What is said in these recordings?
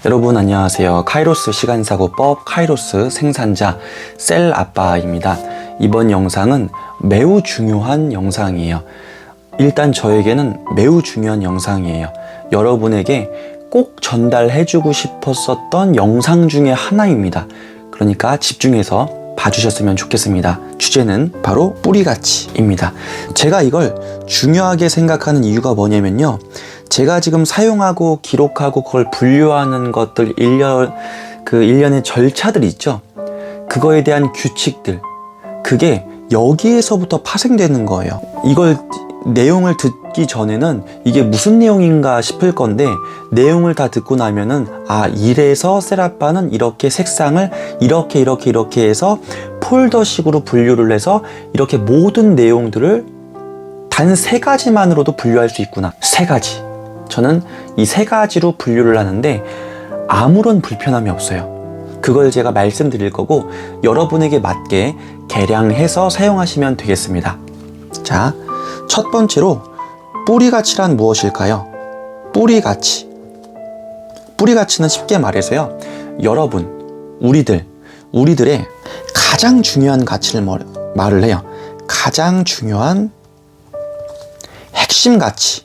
여러분 안녕하세요. 카이로스 시간사고법 카이로스 생산자 셀아빠입니다. 이번 영상은 매우 중요한 영상이에요. 일단 저에게는 매우 중요한 영상이에요. 여러분에게 꼭 전달해주고 싶었었던 영상 중에 하나입니다. 그러니까 집중해서 봐주셨으면 좋겠습니다. 주제는 바로 뿌리가치입니다. 제가 이걸 중요하게 생각하는 이유가 뭐냐면요, 제가 지금 사용하고 기록하고 그걸 분류하는 것들 일련의 절차들이 있죠. 그거에 대한 규칙들, 그게 여기에서부터 파생되는 거예요. 이걸 내용을 듣기 전에는 이게 무슨 내용인가 싶을 건데, 내용을 다 듣고 나면은 이래서 셀아빠는 이렇게 색상을 이렇게 해서 폴더식으로 분류를 해서 이렇게 모든 내용들을 단 3가지만으로도 분류할 수 있구나. 3가지. 저는 이 3가지로 분류를 하는데 아무런 불편함이 없어요. 그걸 제가 말씀드릴 거고 여러분에게 맞게 개량해서 사용하시면 되겠습니다. 자, 첫 번째로 뿌리가치란 무엇일까요? 뿌리가치는 쉽게 말해서요, 여러분, 우리들의 가장 중요한 가치를 말을 해요. 가장 중요한 핵심 가치.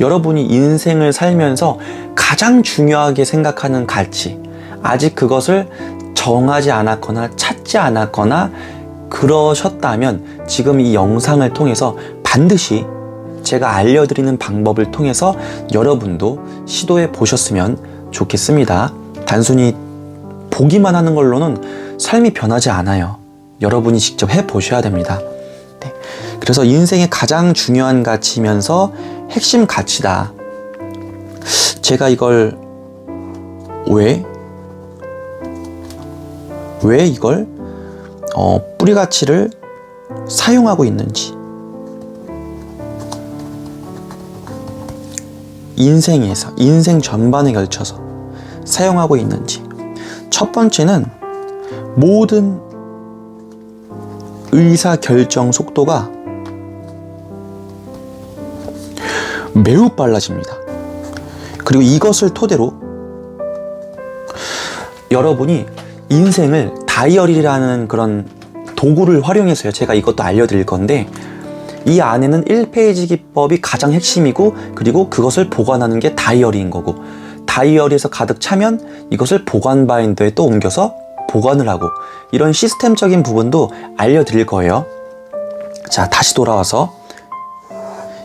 여러분이 인생을 살면서 가장 중요하게 생각하는 가치, 아직 그것을 정하지 않았거나 찾지 않았거나 그러셨다면 지금 이 영상을 통해서 반드시 제가 알려드리는 방법을 통해서 여러분도 시도해 보셨으면 좋겠습니다. 단순히 보기만 하는 걸로는 삶이 변하지 않아요. 여러분이 직접 해 보셔야 됩니다. 네. 그래서 인생의 가장 중요한 가치면서 핵심 가치다. 제가 이걸 왜 이걸 뿌리가치를 사용하고 있는지, 인생 전반에 걸쳐서 사용하고 있는지. 첫 번째는 모든 의사결정 속도가 매우 빨라집니다. 그리고 이것을 토대로 여러분이 인생을 다이어리라는 그런 도구를 활용해서요, 제가 이것도 알려드릴 건데, 이 안에는 1페이지 기법이 가장 핵심이고, 그리고 그것을 보관하는 게 다이어리인 거고, 다이어리에서 가득 차면 이것을 보관 바인더에 또 옮겨서 보관을 하고, 이런 시스템적인 부분도 알려드릴 거예요. 자, 다시 돌아와서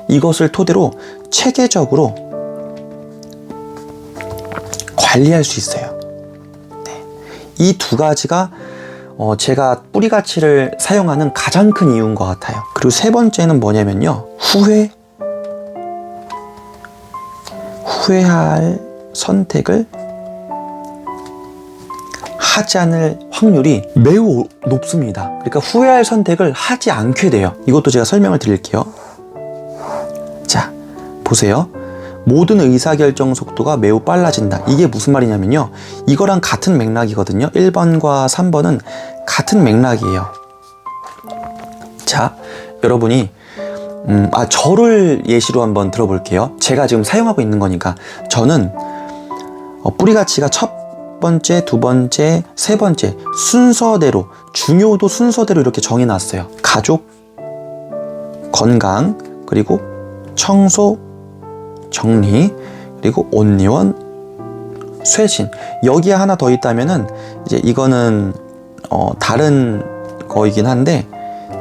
이것을 토대로 체계적으로 관리할 수 있어요. 네. 이 2가지가 제가 뿌리가치를 사용하는 가장 큰 이유인 것 같아요. 그리고 3번째는 뭐냐면요, 후회할 선택을 하지 않을 확률이 매우 높습니다. 그러니까 후회할 선택을 하지 않게 돼요. 이것도 제가 설명을 드릴게요. 자, 보세요. 모든 의사결정 속도가 매우 빨라진다. 이게 무슨 말이냐면요, 이거랑 같은 맥락이거든요. 1번과 3번은 같은 맥락이에요. 자, 여러분이 저를 예시로 한번 들어볼게요. 제가 지금 사용하고 있는 거니까. 저는 뿌리가치가 첫 번째, 2번째, 3번째 순서대로, 중요도 순서대로 이렇게 정해놨어요. 가족, 건강, 그리고 청소, 정리, 그리고 온리원, 쇄신. 여기에 하나 더 있다면은 이제 이거는 다른 거이긴 한데,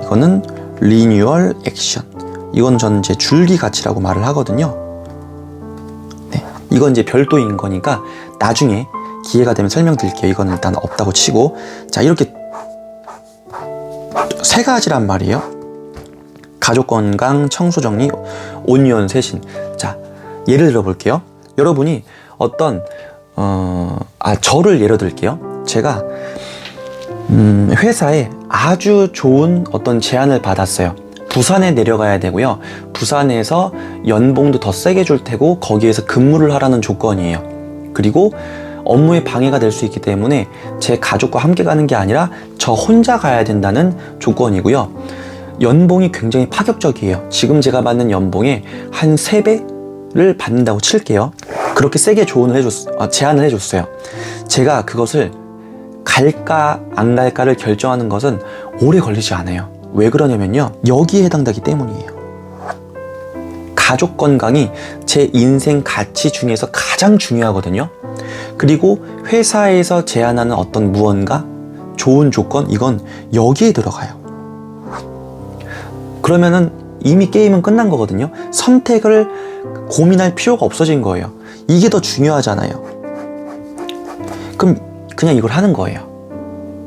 이거는 리뉴얼 액션. 이건 저는 이제 줄기 가치라고 말을 하거든요. 네, 이건 이제 별도인 거니까 나중에 기회가 되면 설명드릴게요. 이건 일단 없다고 치고. 자, 이렇게 3가지란 말이에요. 가족 건강, 청소 정리, 온리원, 쇄신. 자, 예를 들어 볼게요. 여러분이 어떤 저를 예로 들게요. 제가 회사에 아주 좋은 어떤 제안을 받았어요. 부산에 내려가야 되고요, 부산에서 연봉도 더 세게 줄 테고 거기에서 근무를 하라는 조건이에요. 그리고 업무에 방해가 될 수 있기 때문에 제 가족과 함께 가는 게 아니라 저 혼자 가야 된다는 조건이고요. 연봉이 굉장히 파격적이에요. 지금 제가 받는 연봉의 한 3배 를 받는다고 칠게요. 그렇게 세게 제안을 해줬어요. 제가 그것을 갈까 안 갈까를 결정하는 것은 오래 걸리지 않아요. 왜 그러냐면요, 여기에 해당되기 때문이에요. 가족 건강이 제 인생 가치 중에서 가장 중요하거든요. 그리고 회사에서 제안하는 어떤 무언가, 좋은 조건, 이건 여기에 들어가요. 그러면은 이미 게임은 끝난 거거든요. 선택을 고민할 필요가 없어진 거예요. 이게 더 중요하잖아요. 그럼 그냥 이걸 하는 거예요.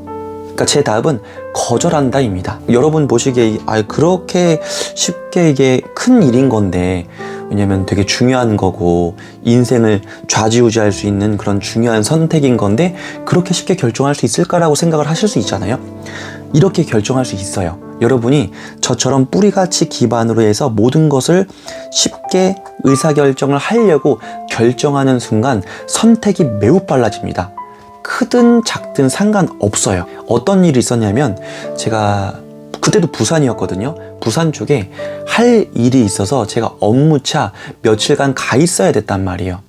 그러니까 제 답은 거절한다입니다. 여러분 보시기에 그렇게 쉽게 이게 큰 일인 건데, 왜냐면 되게 중요한 거고 인생을 좌지우지할 수 있는 그런 중요한 선택인 건데 그렇게 쉽게 결정할 수 있을까라고 생각을 하실 수 있잖아요. 이렇게 결정할 수 있어요. 여러분이 저처럼 뿌리같이 기반으로 해서 모든 것을 쉽게 의사결정을 하려고 결정하는 순간 선택이 매우 빨라집니다. 크든 작든 상관없어요. 어떤 일이 있었냐면, 제가 그때도 부산이었거든요. 부산 쪽에 할 일이 있어서 제가 업무차 며칠간 가 있어야 됐단 말이에요.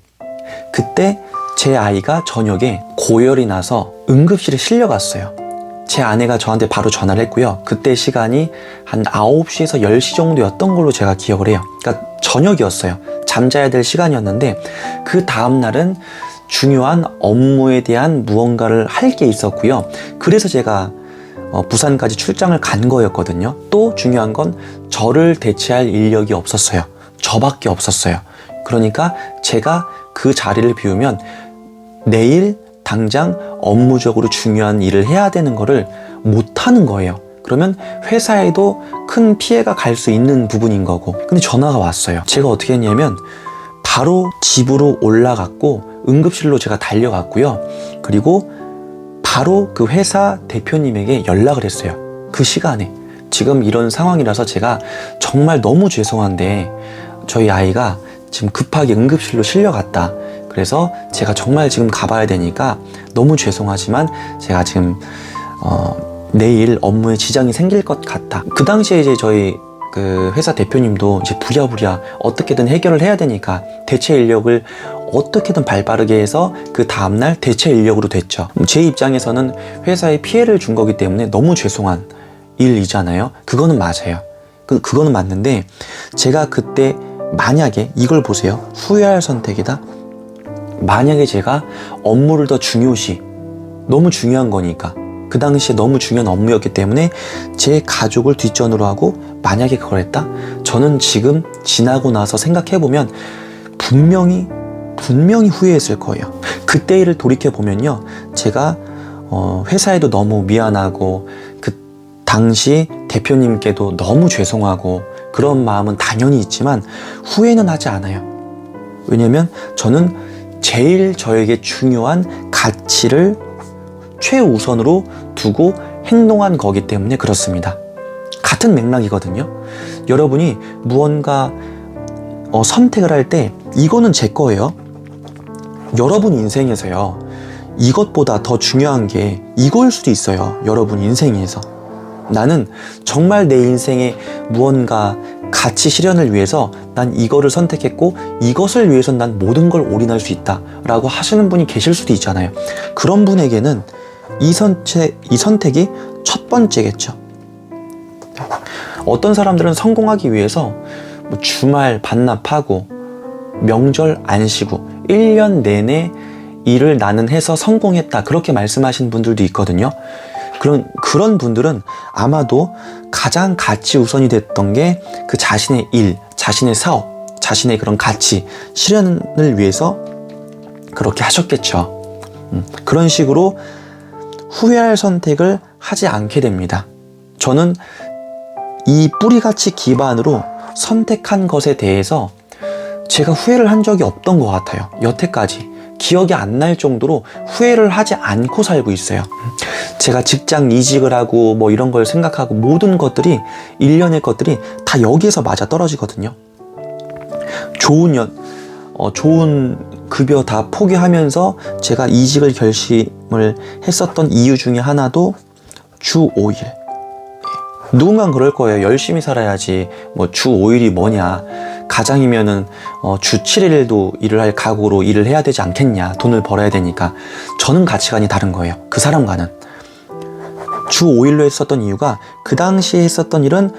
그때 제 아이가 저녁에 고열이 나서 응급실에 실려갔어요. 제 아내가 저한테 바로 전화를 했고요. 그때 시간이 한 9시에서 10시 정도였던 걸로 제가 기억을 해요. 그러니까 저녁이었어요. 잠자야 될 시간이었는데, 그 다음날은 중요한 업무에 대한 무언가를 할 게 있었고요. 그래서 제가 부산까지 출장을 간 거였거든요. 또 중요한 건 저를 대체할 인력이 없었어요. 저밖에 없었어요. 그러니까 제가 그 자리를 비우면 내일 당장 업무적으로 중요한 일을 해야 되는 거를 못 하는 거예요. 그러면 회사에도 큰 피해가 갈 수 있는 부분인 거고. 근데 전화가 왔어요. 제가 어떻게 했냐면 바로 집으로 올라갔고 응급실로 제가 달려갔고요. 그리고 바로 그 회사 대표님에게 연락을 했어요. 그 시간에 지금 이런 상황이라서 제가 정말 너무 죄송한데 저희 아이가 지금 급하게 응급실로 실려갔다. 그래서 제가 정말 지금 가봐야 되니까 너무 죄송하지만 제가 지금 내일 업무에 지장이 생길 것 같다. 그 당시에 이제 저희 그 회사 대표님도 이제 부랴부랴 어떻게든 해결을 해야 되니까 대체 인력을 어떻게든 발빠르게 해서 그 다음날 대체 인력으로 됐죠. 제 입장에서는 회사에 피해를 준 거기 때문에 너무 죄송한 일이잖아요. 그거는 맞아요. 그거는 맞는데, 제가 그때 만약에 이걸 보세요. 후회할 선택이다. 만약에 제가 업무를 더 중요시, 너무 중요한 거니까, 그 당시에 너무 중요한 업무였기 때문에 제 가족을 뒷전으로 하고 만약에 그걸 했다? 저는 지금 지나고 나서 생각해보면 분명히 후회했을 거예요. 그때 일을 돌이켜보면요, 제가 회사에도 너무 미안하고 그 당시 대표님께도 너무 죄송하고 그런 마음은 당연히 있지만 후회는 하지 않아요. 왜냐면 저는 제일 저에게 중요한 가치를 최우선으로 두고 행동한 거기 때문에 그렇습니다. 같은 맥락이거든요. 여러분이 무언가 선택을 할 때 이거는 제 거예요. 여러분 인생에서요, 이것보다 더 중요한 게 이거일 수도 있어요. 여러분 인생에서 나는 정말 내 인생에 무언가 가치 실현을 위해서 난 이거를 선택했고 이것을 위해서 난 모든 걸 올인할 수 있다 라고 하시는 분이 계실 수도 있잖아요. 그런 분에게는 이 선택이 첫 번째겠죠. 어떤 사람들은 성공하기 위해서 주말 반납하고 명절 안 쉬고 1년 내내 일을 나는 해서 성공했다, 그렇게 말씀하시는 분들도 있거든요. 그런 분들은 아마도 가장 가치 우선이 됐던 게 그 자신의 일, 자신의 사업, 자신의 그런 가치 실현을 위해서 그렇게 하셨겠죠. 그런 식으로 후회할 선택을 하지 않게 됩니다. 저는 이 뿌리같이 기반으로 선택한 것에 대해서 제가 후회를 한 적이 없던 것 같아요. 여태까지 기억이 안 날 정도로 후회를 하지 않고 살고 있어요. 제가 직장 이직을 하고 뭐 이런 걸 생각하고 모든 것들이, 일련의 것들이 다 여기에서 맞아 떨어지거든요. 좋은 급여 다 포기하면서 제가 이직을 결심을 했었던 이유 중에 하나도 주 5일. 누군가는 그럴 거예요. 열심히 살아야지 뭐 주 5일이 뭐냐. 가장이면은 주 7일도 일을 할 각오로 일을 해야 되지 않겠냐. 돈을 벌어야 되니까. 저는 가치관이 다른 거예요. 그 사람과는. 주 5일로 했었던 이유가 그 당시에 했었던 일은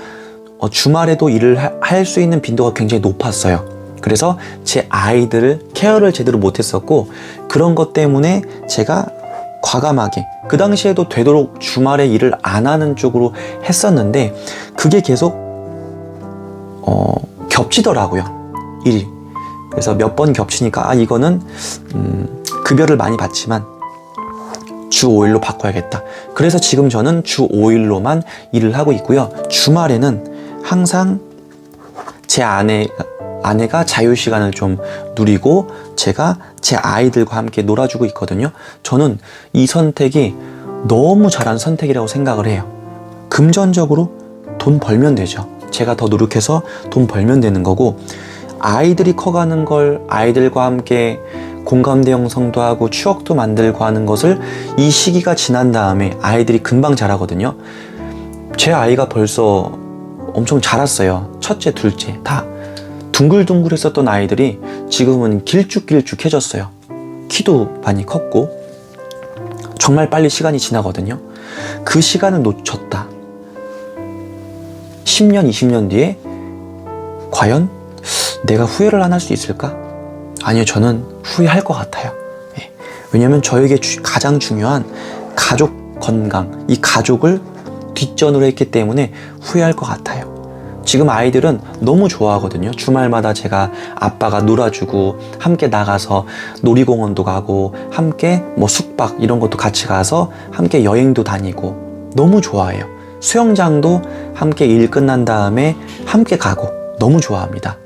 주말에도 일을 할 수 있는 빈도가 굉장히 높았어요. 그래서 제 아이들을 케어를 제대로 못했었고 그런 것 때문에 제가 과감하게 그 당시에도 되도록 주말에 일을 안 하는 쪽으로 했었는데 그게 계속 겹치더라고요. 일이. 그래서 몇 번 겹치니까 이거는 급여를 많이 받지만 주 5일로 바꿔야겠다. 그래서 지금 저는 주 5일로만 일을 하고 있고요. 주말에는 항상 제 아내가 자유시간을 좀 누리고 제가 제 아이들과 함께 놀아주고 있거든요. 저는 이 선택이 너무 잘한 선택이라고 생각을 해요. 금전적으로 돈 벌면 되죠. 제가 더 노력해서 돈 벌면 되는 거고 아이들이 커가는 걸 아이들과 함께 공감대 형성도 하고 추억도 만들고 하는 것을 이 시기가 지난 다음에 아이들이 금방 자라거든요. 제 아이가 벌써 엄청 자랐어요. 첫째, 둘째 다. 둥글둥글했었던 아이들이 지금은 길쭉길쭉해졌어요. 키도 많이 컸고 정말 빨리 시간이 지나거든요. 그 시간을 놓쳤다. 10년, 20년 뒤에 과연 내가 후회를 안 할 수 있을까? 아니요, 저는 후회할 것 같아요. 예. 왜냐면 저에게 가장 중요한 가족 건강, 이 가족을 뒷전으로 했기 때문에 후회할 것 같아요. 지금 아이들은 너무 좋아하거든요. 주말마다 제가 아빠가 놀아주고 함께 나가서 놀이공원도 가고 함께 숙박 이런 것도 같이 가서 함께 여행도 다니고 너무 좋아해요. 수영장도 함께 일 끝난 다음에 함께 가고 너무 좋아합니다.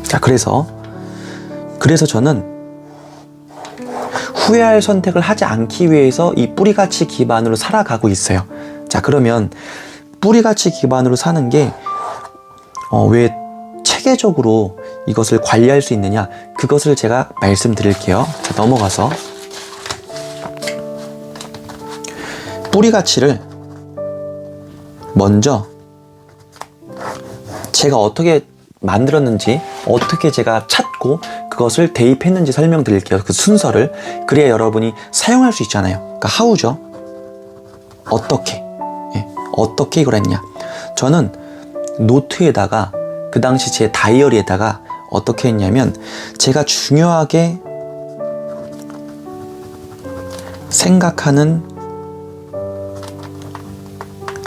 자, 그래서 저는 후회할 선택을 하지 않기 위해서 이 뿌리가치 기반으로 살아가고 있어요. 자, 그러면 뿌리가치 기반으로 사는 게 왜 체계적으로 이것을 관리할 수 있느냐, 그것을 제가 말씀드릴게요. 자, 넘어가서 뿌리가치를 먼저 제가 어떻게 만들었는지, 어떻게 제가 찾고 그것을 대입했는지 설명드릴게요. 그 순서를. 그래야 여러분이 사용할 수 있잖아요. 그러니까 how죠. 어떻게. 예, 어떻게 이걸 했냐. 저는 노트에다가 그 당시 제 다이어리에다가 어떻게 했냐면 제가 중요하게 생각하는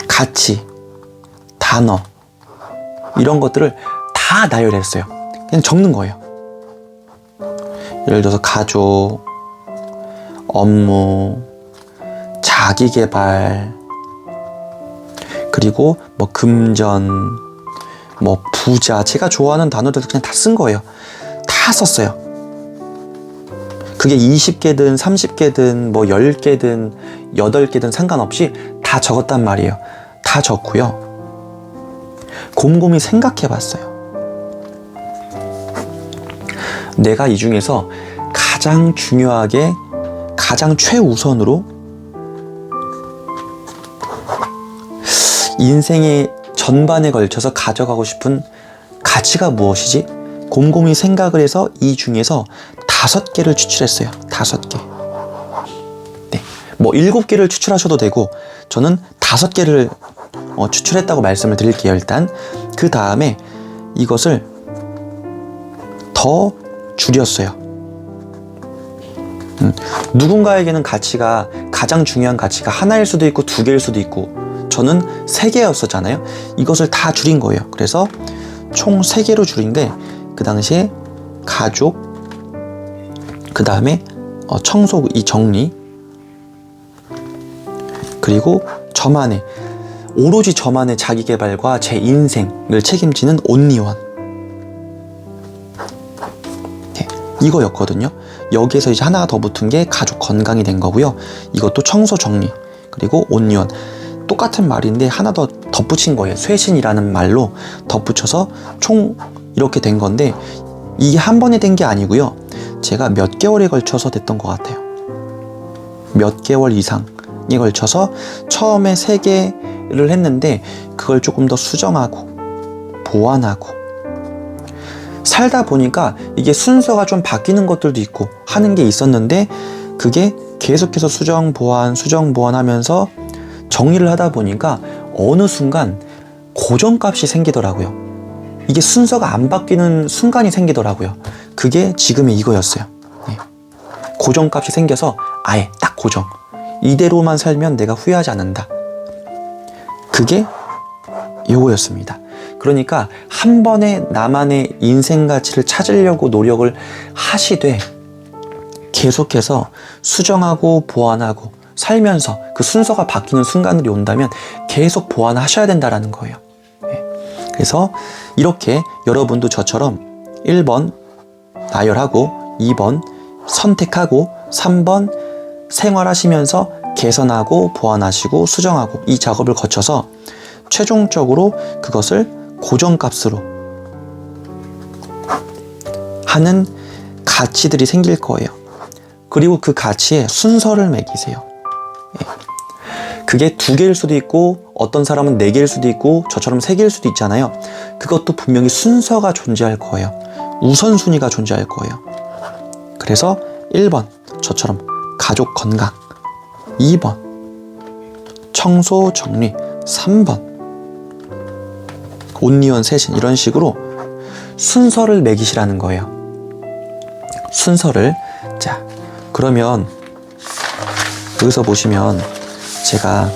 가치, 단어 이런 것들을 다 나열했어요. 그냥 적는 거예요. 예를 들어서 가족, 업무, 자기계발, 그리고 금전, 부자, 제가 좋아하는 단어들 그냥 다 쓴 거예요. 다 썼어요. 그게 20개든 30개든 10개든 8개든 상관없이 다 적었단 말이에요. 다 적고요. 곰곰이 생각해 봤어요. 내가 이 중에서 가장 중요하게, 가장 최우선으로 인생의 전반에 걸쳐서 가져가고 싶은 가치가 무엇이지? 곰곰이 생각을 해서 이 중에서 5개를 추출했어요. 5개. 네. 7개를 추출하셔도 되고, 저는 5개를 추출했다고 말씀을 드릴게요. 일단 그 다음에 이것을 더 줄였어요. 누군가에게는 가치가, 가장 중요한 가치가 하나일 수도 있고 2개일 수도 있고, 저는 3개였었잖아요. 이것을 다 줄인 거예요. 그래서 총 3개로 줄인데, 그 당시에 가족, 그 다음에 청소, 이 정리, 그리고 저만의, 오로지 저만의 자기계발과 제 인생을 책임지는 온리원. 네, 이거였거든요. 여기에서 이제 하나가 더 붙은 게 가족 건강이 된 거고요. 이것도 청소 정리, 그리고 온리원. 똑같은 말인데 하나 더 덧붙인 거예요. 쇄신이라는 말로 덧붙여서 총 이렇게 된 건데, 이게 한 번에 된 게 아니고요. 제가 몇 개월에 걸쳐서 됐던 것 같아요. 몇 개월 이상에 걸쳐서 처음에 3개 정리를 했는데 그걸 조금 더 수정하고 보완하고 살다 보니까 이게 순서가 좀 바뀌는 것들도 있고 하는 게 있었는데 그게 계속해서 수정 보완 하면서 정리를 하다 보니까 어느 순간 고정값이 생기더라고요. 이게 순서가 안 바뀌는 순간이 생기더라고요. 그게 지금의 이거였어요. 네. 고정값이 생겨서 아예 딱 고정. 이대로만 살면 내가 후회하지 않는다. 그게 요거였습니다. 그러니까 한 번에 나만의 인생 가치를 찾으려고 노력을 하시되 계속해서 수정하고 보완하고 살면서 그 순서가 바뀌는 순간들이 온다면 계속 보완하셔야 된다는 거예요. 그래서 이렇게 여러분도 저처럼 1번 나열하고 2번 선택하고 3번 생활하시면서 개선하고 보완하시고 수정하고 이 작업을 거쳐서 최종적으로 그것을 고정값으로 하는 가치들이 생길 거예요. 그리고 그 가치에 순서를 매기세요. 그게 2개일 수도 있고 어떤 사람은 4개일 수도 있고 저처럼 3개일 수도 있잖아요. 그것도 분명히 순서가 존재할 거예요. 우선순위가 존재할 거예요. 그래서 1번 저처럼 가족 건강, 2번 청소 정리, 3번 온리원 세신 이런 식으로 순서를 매기시라는 거예요. 순서를. 자, 그러면 여기서 보시면 제가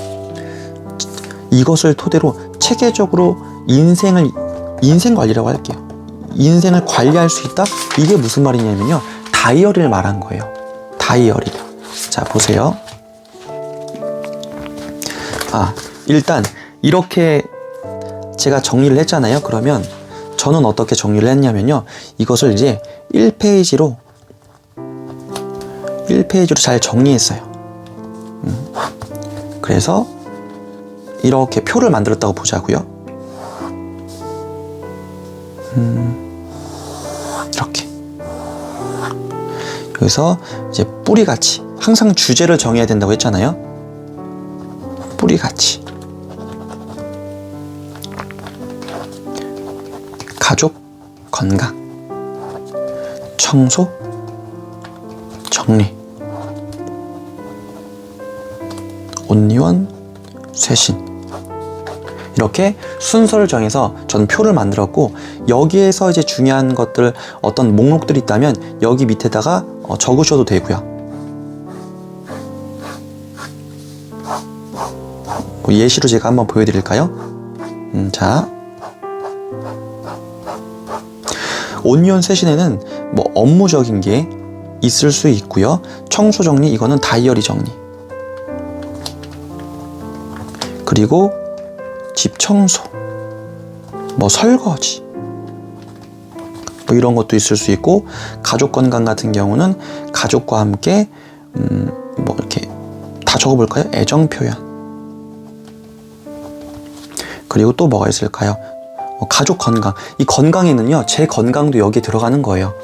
이것을 토대로 체계적으로 인생 관리라고 할게요. 인생을 관리할 수 있다? 이게 무슨 말이냐면요. 다이어리를 말한 거예요. 다이어리. 자, 보세요. 일단 이렇게 제가 정리를 했잖아요. 그러면 저는 어떻게 정리를 했냐면요. 이것을 이제 1페이지로 잘 정리했어요. 그래서 이렇게 표를 만들었다고 보자고요. 이렇게 여기서 이제 뿌리같이 항상 주제를 정해야 된다고 했잖아요. 뿌리같이 가족 건강, 청소 정리, 온리원 쇄신 이렇게 순서를 정해서 저는 표를 만들었고 여기에서 이제 중요한 것들 어떤 목록들이 있다면 여기 밑에다가 적으셔도 되고요. 예시로 제가 한번 보여드릴까요? 자, 온리원 쇄신에는 뭐 업무적인 게 있을 수 있고요. 청소 정리 이거는 다이어리 정리. 그리고 집 청소, 뭐 설거지, 뭐 이런 것도 있을 수 있고 가족 건강 같은 경우는 가족과 함께 뭐 이렇게 다 적어볼까요? 애정 표현. 그리고 또 뭐가 있을까요? 가족 건강. 이 건강에는요, 제 건강도 여기에 들어가는 거예요.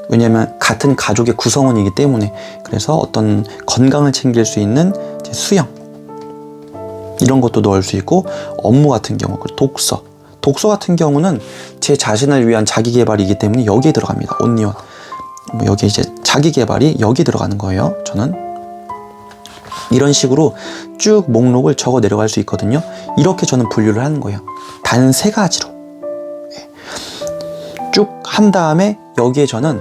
왜냐면 같은 가족의 구성원이기 때문에. 그래서 어떤 건강을 챙길 수 있는 수영 이런 것도 넣을 수 있고 업무 같은 경우 독서 같은 경우는 제 자신을 위한 자기개발이기 때문에 여기에 들어갑니다. 온리원. 여기 이제 자기개발이 여기 들어가는 거예요. 저는 이런 식으로 쭉 목록을 적어 내려갈 수 있거든요. 이렇게 저는 분류를 하는 거예요. 단 3가지로 쭉 한 다음에 여기에 저는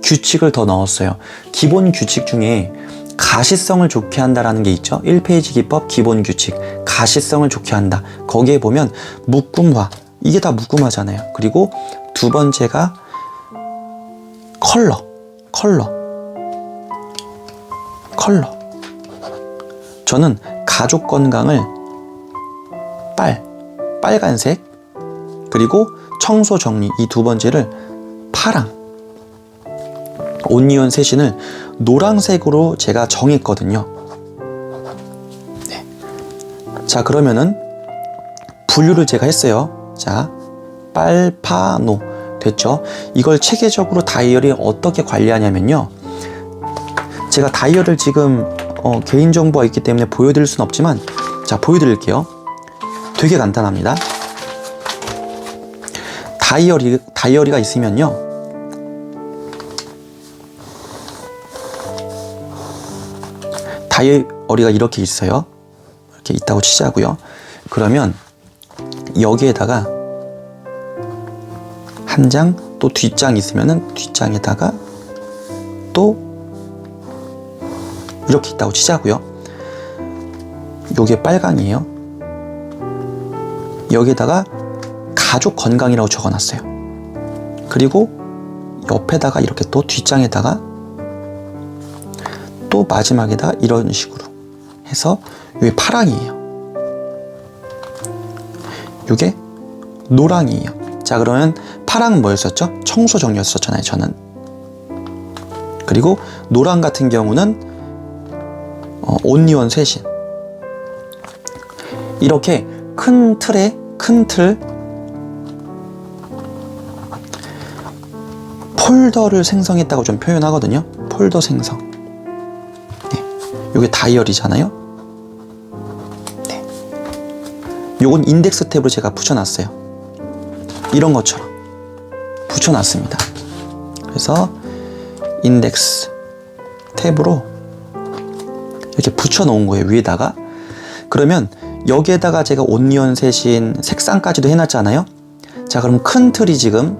규칙을 더 넣었어요. 기본 규칙 중에 가시성을 좋게 한다라는 게 있죠. 1페이지 기법 기본 규칙 가시성을 좋게 한다. 거기에 보면 묶음화 이게 다 묶음화잖아요. 그리고 2번째가 컬러 저는 가족 건강을 빨간색 그리고 청소 정리 이 2번째를 파랑 온리원 쇄신을 노란색으로 제가 정했거든요. 네. 자, 그러면은 분류를 제가 했어요. 자, 빨파노 됐죠? 이걸 체계적으로 다이어리 어떻게 관리하냐면요. 제가 다이어리를 지금 개인정보가 있기 때문에 보여드릴 수는 없지만 자, 보여드릴게요. 되게 간단합니다. 다이어리가 있으면요, 다이어리가 이렇게 있어요. 이렇게 있다고 치자고요. 그러면 여기에다가 한 장, 또 뒷장 있으면은 뒷장에다가 또 이렇게 있다고 치자고요. 요게 빨강이에요. 여기에다가 가족 건강이라고 적어놨어요. 그리고 옆에다가 이렇게 또 뒷장에다가 또 마지막에다 이런 식으로 해서 이게 파랑이에요. 이게 노랑이에요. 자, 그러면 파랑은 뭐였었죠? 청소 정리였었잖아요, 저는. 그리고 노랑 같은 경우는 온리원 쇄신. 이렇게 큰 틀 폴더를 생성했다고 좀 표현하거든요. 폴더 생성. 네. 요게 다이어리잖아요. 네. 요건 인덱스 탭으로 제가 붙여놨어요. 이런 것처럼 붙여놨습니다. 그래서 인덱스 탭으로 이렇게 붙여놓은 거예요, 위에다가. 그러면 여기에다가 제가 온리원 쇄신 색상까지도 해놨잖아요. 자, 그럼 큰 틀이 지금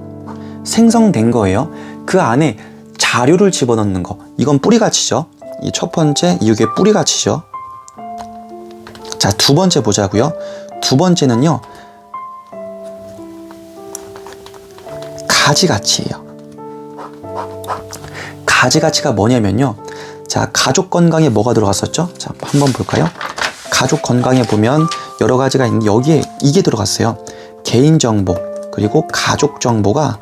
생성된 거예요. 그 안에 자료를 집어넣는 거, 이건 뿌리가치죠. 이 첫 번째, 이게 뿌리가치죠. 자, 두 번째 보자고요. 두 번째는요, 가지가치예요. 가지가치가 뭐냐면요, 자, 가족 건강에 뭐가 들어갔었죠? 자, 한번 볼까요? 가족 건강에 보면 여러 가지가 있는데 여기에 이게 들어갔어요. 개인정보, 그리고 가족 정보가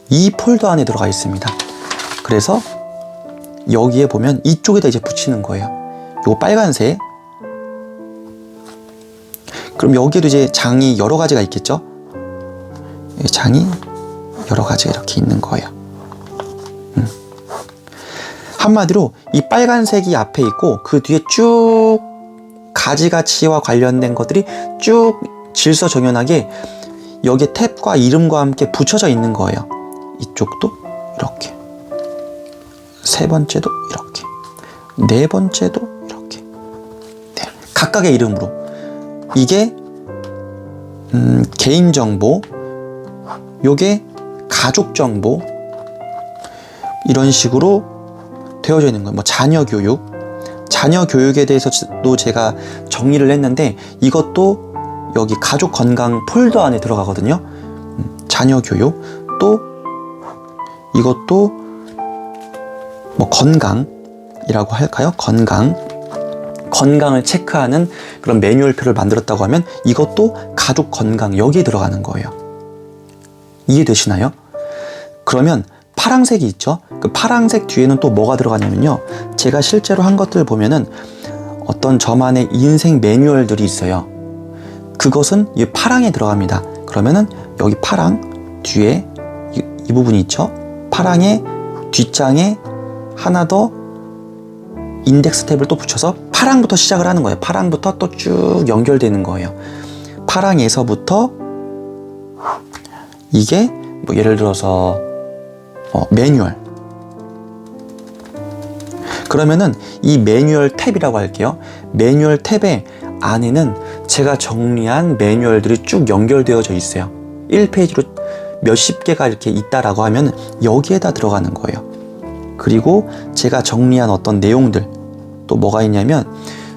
이 폴더 안에 들어가 있습니다. 그래서 여기에 보면 이쪽에다 이제 붙이는 거예요. 요거 빨간색. 그럼 여기에도 이제 장이 여러 가지가 있겠죠? 장이 여러 가지가 이렇게 있는 거예요. 한마디로 이 빨간색이 앞에 있고 그 뒤에 쭉 가지가치와 관련된 것들이 쭉 질서정연하게 여기에 탭과 이름과 함께 붙여져 있는 거예요. 이쪽도 이렇게, 세 번째도 이렇게, 네 번째도 이렇게. 네, 각각의 이름으로. 이게 개인정보, 요게 가족정보, 이런 식으로 되어져 있는 거예요. 뭐 자녀 교육에 대해서도 제가 정리를 했는데 이것도 여기 가족 건강 폴더 안에 들어가거든요. 자녀 교육, 또 이것도 뭐 건강이라고 할까요? 건강을 체크하는 그런 매뉴얼표를 만들었다고 하면 이것도 가족 건강 여기에 들어가는 거예요. 이해되시나요? 그러면 파랑색이 있죠? 그 파랑색 뒤에는 또 뭐가 들어가냐면요, 제가 실제로 한 것들 보면은 어떤 저만의 인생 매뉴얼들이 있어요. 그것은 이 파랑에 들어갑니다. 그러면은 여기 파랑 뒤에 이 부분이 있죠? 파랑의 뒷장에 하나 더 인덱스 탭을 또 붙여서 파랑부터 시작을 하는 거예요. 파랑부터 또 쭉 연결되는 거예요. 파랑에서부터 이게 뭐 예를 들어서 매뉴얼. 그러면은 이 매뉴얼 탭이라고 할게요. 매뉴얼 탭에 안에는 제가 정리한 매뉴얼들이 쭉 연결되어져 있어요. 1페이지로 몇십 개가 이렇게 있다라고 하면 여기에다 들어가는 거예요. 그리고 제가 정리한 어떤 내용들, 또 뭐가 있냐면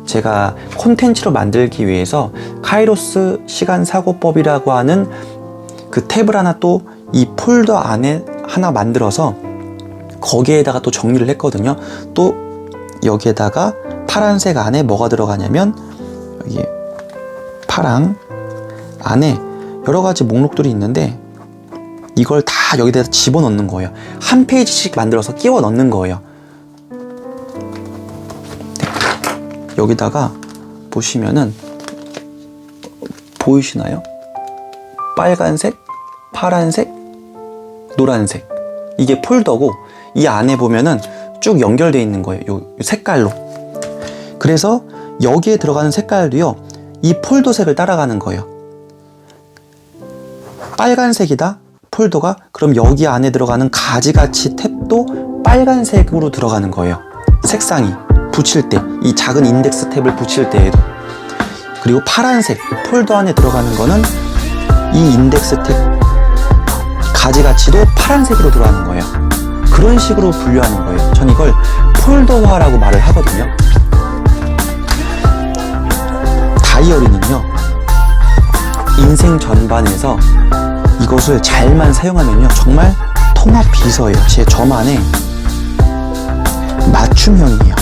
제가 콘텐츠로 만들기 위해서 카이로스 시간사고법이라고 하는 그 탭을 하나 또 이 폴더 안에 하나 만들어서 거기에다가 또 정리를 했거든요. 또 여기에다가 파란색 안에 뭐가 들어가냐면 여기 파랑 안에 여러 가지 목록들이 있는데 이걸 다 여기다 집어넣는 거예요. 한 페이지씩 만들어서 끼워 넣는 거예요. 네. 여기다가 보시면은 보이시나요? 빨간색, 파란색, 노란색, 이게 폴더고 이 안에 보면은 쭉 연결되어 있는 거예요. 요 색깔로. 그래서 여기에 들어가는 색깔도요, 이 폴더색을 따라가는 거예요. 빨간색이다 폴더가, 그럼 여기 안에 들어가는 가지가치 탭도 빨간색으로 들어가는 거예요. 색상이 붙일 때, 이 작은 인덱스 탭을 붙일 때에도. 그리고 파란색 폴더 안에 들어가는 거는 이 인덱스 탭 가지가치도 파란색으로 들어가는 거예요. 그런 식으로 분류하는 거예요. 전 이걸 폴더화라고 말을 하거든요. 다이어리는요, 인생 전반에서 이것을 잘만 사용하면요, 정말 통합 비서예요. 제 저만의 맞춤형이에요.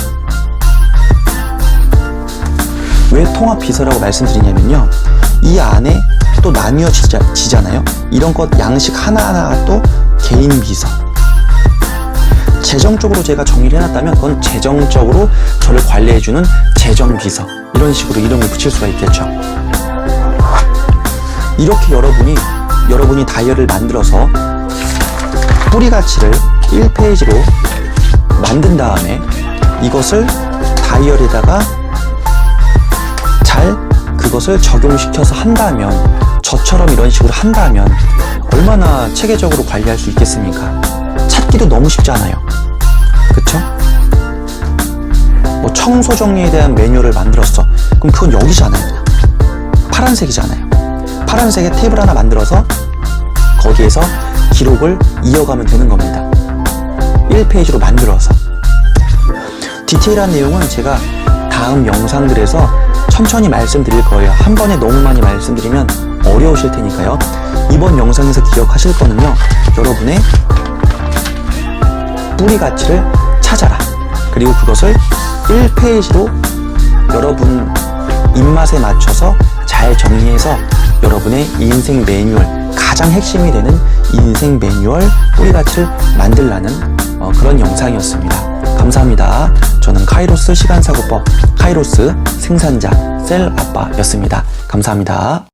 왜 통합 비서라고 말씀드리냐면요, 이 안에 또 나뉘어지잖아요. 이런 것 양식 하나하나가 또 개인 비서. 재정적으로 제가 정리를 해놨다면 그건 재정적으로 저를 관리해주는 재정비서, 이런 식으로 이름을 붙일 수가 있겠죠. 이렇게 여러분이 다이어리를 만들어서 뿌리 가치를 1페이지로 만든 다음에 이것을 다이어리에다가 잘 그것을 적용시켜서 한다면, 저처럼 이런 식으로 한다면 얼마나 체계적으로 관리할 수 있겠습니까? 찾기도 너무 쉽잖아요. 그쵸? 뭐 청소 정리에 대한 매뉴얼을 만들었어. 그럼 그건 여기잖아요. 그냥 파란색이잖아요. 파란색에 탭을 하나 만들어서 거기에서 기록을 이어가면 되는 겁니다. 1페이지로 만들어서. 디테일한 내용은 제가 다음 영상들에서 천천히 말씀드릴 거예요. 한 번에 너무 많이 말씀드리면 어려우실 테니까요. 이번 영상에서 기억하실 거는요, 여러분의 뿌리 가치를 찾아라. 그리고 그것을 1페이지로 여러분 입맛에 맞춰서 잘 정리해서 여러분의 인생 매뉴얼, 가장 핵심이 되는 인생 매뉴얼 뿌리 가치를 만들라는 그런 영상이었습니다. 감사합니다. 저는 카이로스 시간사고법 카이로스 생산자 셀 아빠였습니다. 감사합니다.